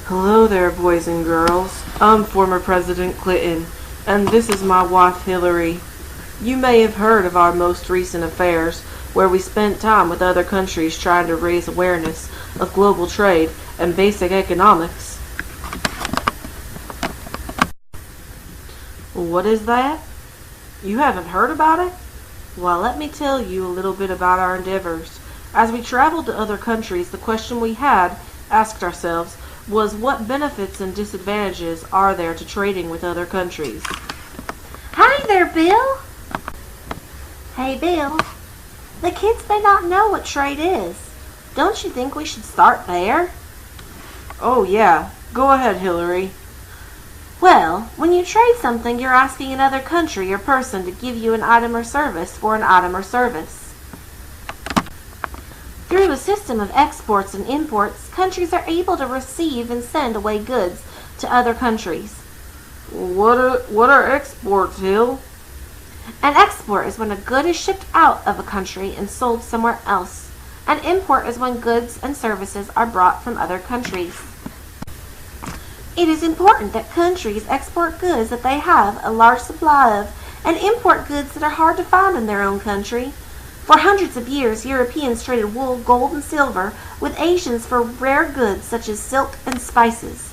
Hello there, boys and girls. I'm former President Clinton, and this is my wife, Hillary. You may have heard of our most recent affairs, where we spent time with other countries trying to raise awareness of global trade and basic economics. What is that? You haven't heard about it? Well, let me tell you a little bit about our endeavors. As we traveled to other countries, the question we had asked ourselves was, what benefits and disadvantages are there to trading with other countries? Hi there, Bill. Hey, Bill. The kids may not know what trade is. Don't you think we should start there? Oh yeah, go ahead, Hillary. Well, when you trade something, you're asking another country or person to give you an item or service for an item or service. Through a system of exports and imports, countries are able to receive and send away goods to other countries. What are exports, Hill? An export is when a good is shipped out of a country and sold somewhere else. An import is when goods and services are brought from other countries. It is important that countries export goods that they have a large supply of and import goods that are hard to find in their own country. For hundreds of years, Europeans traded wool, gold, and silver with Asians for rare goods such as silk and spices.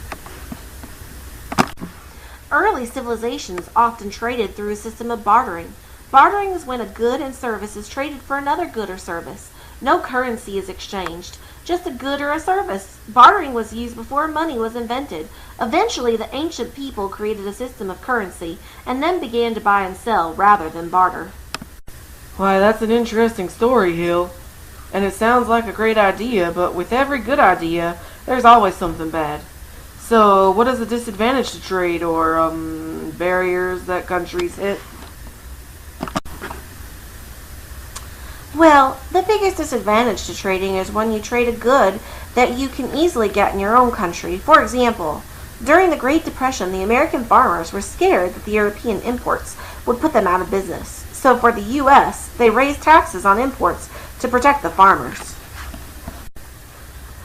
Early civilizations often traded through a system of bartering. Bartering is when a good and service is traded for another good or service. No currency is exchanged, just a good or a service. Bartering was used before money was invented. Eventually, the ancient people created a system of currency and then began to buy and sell rather than barter. Why, that's an interesting story, Hill. And it sounds like a great idea, but with every good idea, there's always something bad. So, what is the disadvantage to trade, or barriers that countries hit? Well, the biggest disadvantage to trading is when you trade a good that you can easily get in your own country. For example, during the Great Depression, the American farmers were scared that the European imports would put them out of business. So for the U.S., they raised taxes on imports to protect the farmers.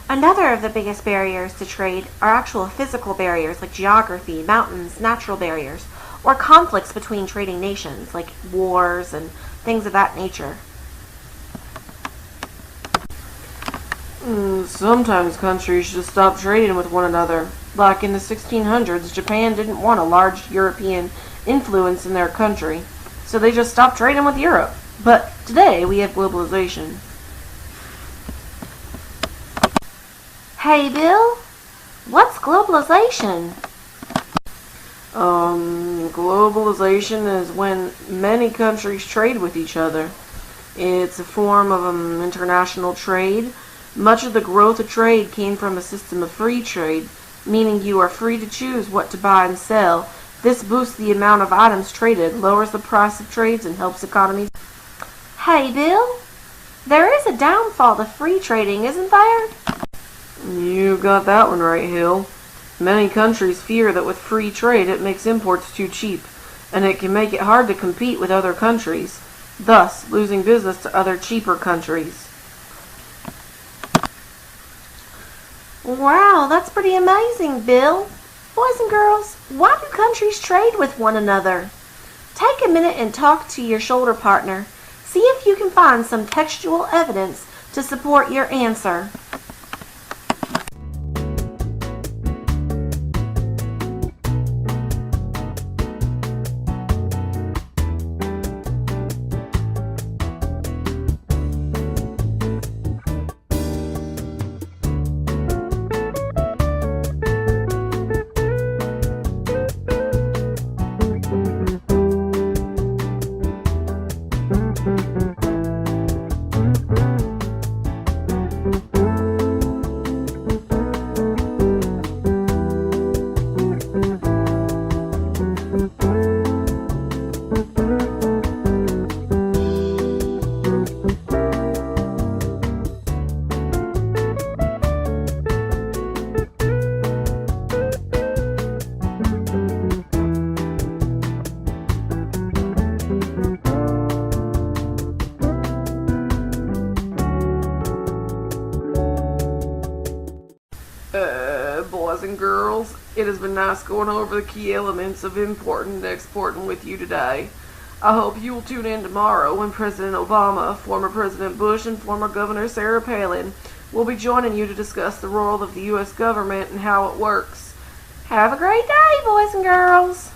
Another of the biggest barriers to trade are actual physical barriers like geography, mountains, natural barriers, or conflicts between trading nations like wars and things of that nature. Sometimes countries just stop trading with one another. Like in the 1600s, Japan didn't want a large European influence in their country, so they just stopped trading with Europe. But today we have globalization. Hey, Bill, what's globalization? Globalization is when many countries trade with each other. It's a form of international trade. Much of the growth of trade came from a system of free trade, meaning you are free to choose what to buy and sell. This boosts the amount of items traded, lowers the price of trades, and helps economies. Hey, Bill, there is a downfall to free trading, isn't there? You got that one right, Hill. Many countries fear that with free trade it makes imports too cheap, and it can make it hard to compete with other countries, thus losing business to other cheaper countries. Wow, that's pretty amazing, Bill. Boys and girls, why do countries trade with one another? Take a minute and talk to your shoulder partner. See if you can find some textual evidence to support your answer. boys and girls. It has been nice going over the key elements of importing and exporting with you today. I hope you will tune in tomorrow when President Obama, former President Bush, and former Governor Sarah Palin will be joining you to discuss the role of the U.S. government and how it works. Have a great day, boys and girls.